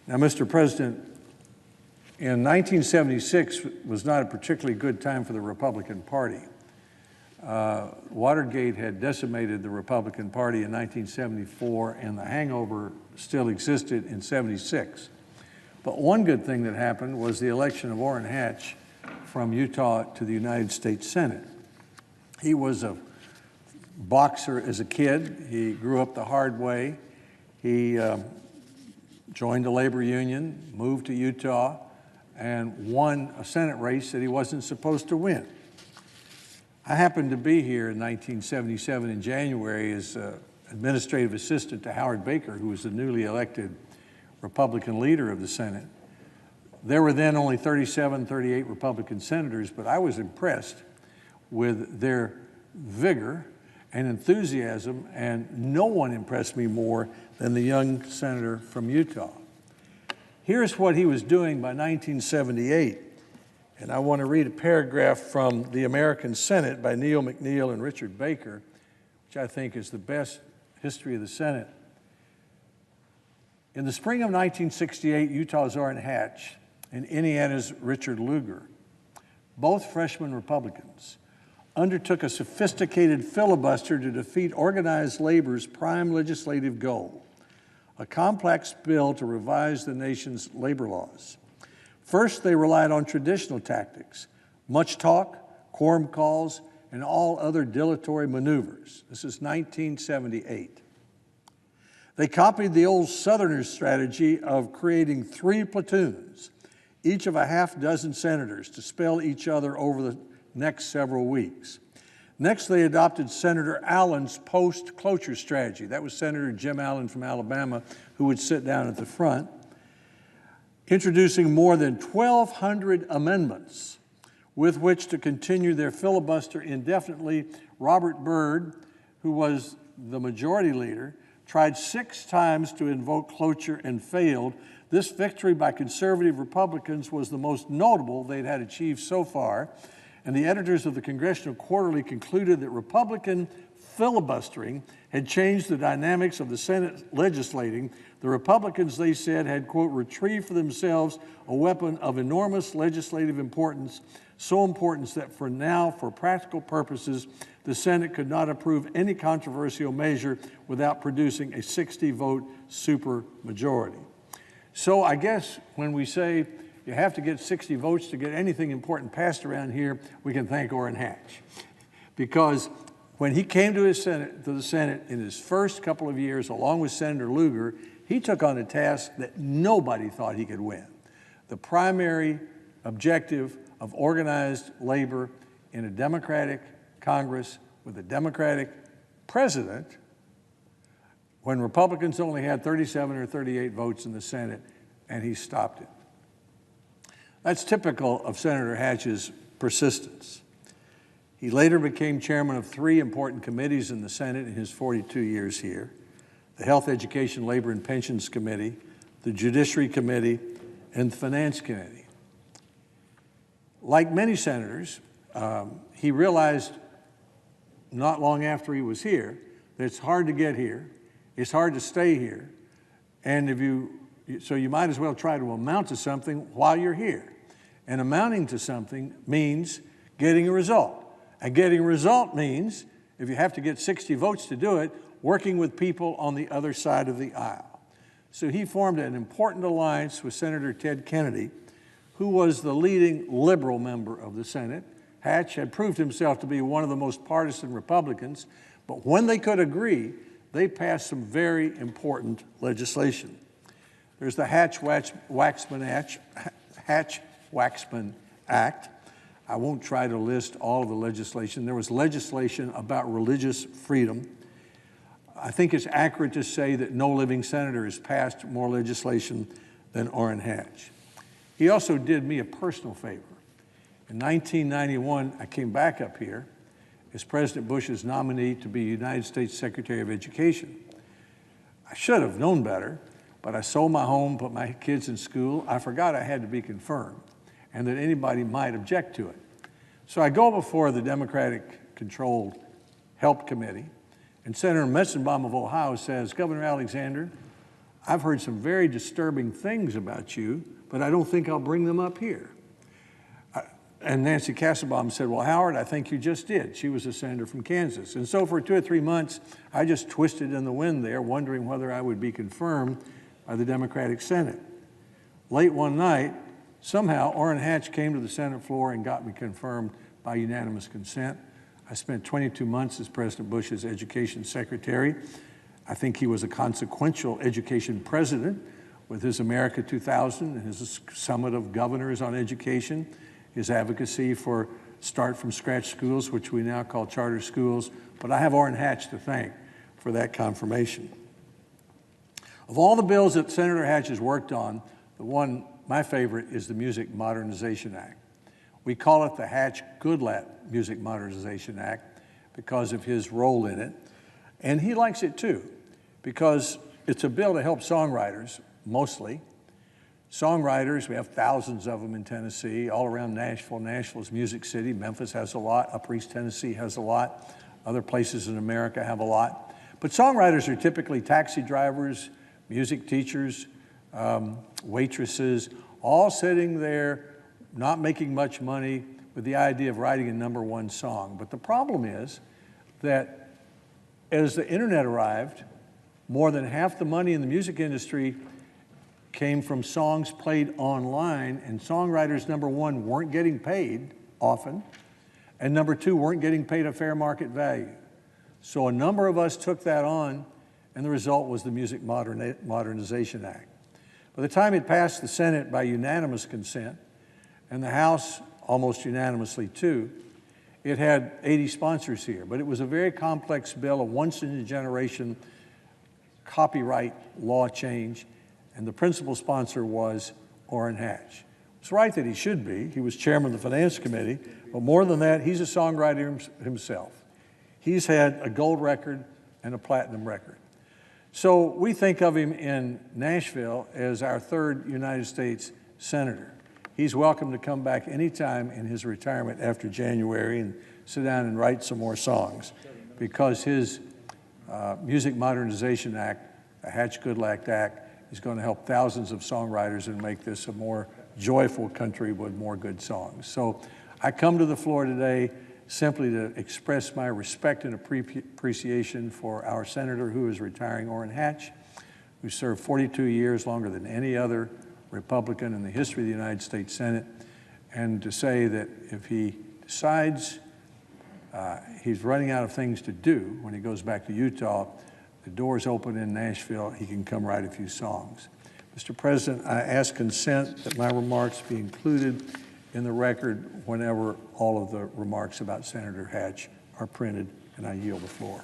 Now, Mr. President, in 1976 was not a particularly good time for the Republican Party. Watergate had decimated the Republican Party in 1974, and the hangover still existed in '76. But one good thing that happened was the election of Orrin Hatch from Utah to the United States Senate. He was a boxer as a kid. He grew up the hard way. He joined the labor union, moved to Utah, and won a Senate race that he wasn't supposed to win. I happened to be here in 1977 in January as administrative assistant to Howard Baker, who was the newly elected Republican leader of the Senate. There were then only 37, 38 Republican senators, but I was impressed with their vigor and enthusiasm, and no one impressed me more than the young senator from Utah. Here's what he was doing by 1978, and I want to read a paragraph from The American Senate by Neil McNeil and Richard Baker, which I think is the best history of the Senate. In the spring of 1968, Utah's Orrin Hatch and Indiana's Richard Lugar, both freshman Republicans, undertook a sophisticated filibuster to defeat organized labor's prime legislative goal, a complex bill to revise the nation's labor laws. First, they relied on traditional tactics, much talk, quorum calls, and all other dilatory maneuvers. This is 1978. They copied the old Southerners' strategy of creating 3 platoons, each of a half dozen senators, to spell each other over the next several weeks. Next, they adopted Senator Allen's post-cloture strategy. That was Senator Jim Allen from Alabama, who would sit down at the front, introducing more than 1,200 amendments with which to continue their filibuster indefinitely. Robert Byrd, who was the majority leader, tried 6 times to invoke cloture and failed. This victory by conservative Republicans was the most notable they'd had achieved so far, and the editors of the Congressional Quarterly concluded that Republican filibustering had changed the dynamics of the Senate legislating. The Republicans, they said, had, quote, retrieved for themselves a weapon of enormous legislative importance, so important that for now, for practical purposes, the Senate could not approve any controversial measure without producing a 60-vote supermajority. So I guess when we say you have to get 60 votes to get anything important passed around here, we can thank Orrin Hatch. Because when he came to the Senate in his first couple of years, along with Senator Lugar, he took on a task that nobody thought he could win. The primary objective of organized labor in a Democratic Congress with a Democratic president, when Republicans only had 37 or 38 votes in the Senate, and he stopped it. That's typical of Senator Hatch's persistence. He later became chairman of 3 important committees in the Senate in his 42 years here: the Health, Education, Labor, and Pensions Committee, the Judiciary Committee, and the Finance Committee. Like many senators, he realized not long after he was here that it's hard to get here, it's hard to stay here, and so you might as well try to amount to something while you're here. And amounting to something means getting a result. And getting a result means, if you have to get 60 votes to do it, working with people on the other side of the aisle. So he formed an important alliance with Senator Ted Kennedy, who was the leading liberal member of the Senate. Hatch had proved himself to be one of the most partisan Republicans, but when they could agree, they passed some very important legislation. There's the Hatch-Waxman Act. I won't try to list all of the legislation. There was legislation about religious freedom. I think it's accurate to say that no living senator has passed more legislation than Orrin Hatch. He also did me a personal favor. In 1991, I came back up here as President Bush's nominee to be United States Secretary of Education. I should have known better, but I sold my home, put my kids in school. I forgot I had to be confirmed and that anybody might object to it. So I go before the Democratic-controlled Help Committee, and Senator Metzenbaum of Ohio says, Governor Alexander, I've heard some very disturbing things about you, but I don't think I'll bring them up here. And Nancy Kassebaum said, well, Howard, I think you just did. She was a senator from Kansas. And so for 2 or 3 months, I just twisted in the wind there, wondering whether I would be confirmed by the Democratic Senate. Late one night, somehow Orrin Hatch came to the Senate floor and got me confirmed by unanimous consent. I spent 22 months as President Bush's education secretary. I think he was a consequential education president with his America 2000 and his summit of governors on education, his advocacy for start from scratch schools, which we now call charter schools. But I have Orrin Hatch to thank for that confirmation. Of all the bills that Senator Hatch has worked on, the one, my favorite, is the Music Modernization Act. We call it the Hatch-Goodlatte Music Modernization Act because of his role in it. And he likes it too, because it's a bill to help songwriters, mostly. Songwriters, we have thousands of them in Tennessee, all around Nashville. Nashville's Music City. Memphis has a lot. Upper East Tennessee has a lot. Other places in America have a lot. But songwriters are typically taxi drivers, music teachers, waitresses, all sitting there, not making much money, with the idea of writing a #1 song. But the problem is that as the internet arrived, more than half the money in the music industry came from songs played online, and songwriters, #1, weren't getting paid often, and #2, weren't getting paid a fair market value. So a number of us took that on, and the result was the Music Modernization Act. By the time it passed the Senate by unanimous consent, and the House almost unanimously too, it had 80 sponsors here. But it was a very complex bill, a once-in-a-generation copyright law change, and the principal sponsor was Orrin Hatch. It's right that he should be. He was chairman of the Finance Committee, but more than that, he's a songwriter himself. He's had a gold record and a platinum record. So we think of him in Nashville as our 3rd United States Senator. He's welcome to come back anytime in his retirement after January and sit down and write some more songs, because his Music Modernization Act, the Hatch-Goodlatte Act, is going to help thousands of songwriters and make this a more joyful country with more good songs. So I come to the floor today simply to express my respect and appreciation for our senator who is retiring, Orrin Hatch, who served 42 years, longer than any other Republican in the history of the United States Senate, and to say that if he decides he's running out of things to do when he goes back to Utah, the door's open in Nashville, he can come write a few songs. Mr. President, I ask consent that my remarks be included in the record whenever all of the remarks about Senator Hatch are printed, and I yield the floor.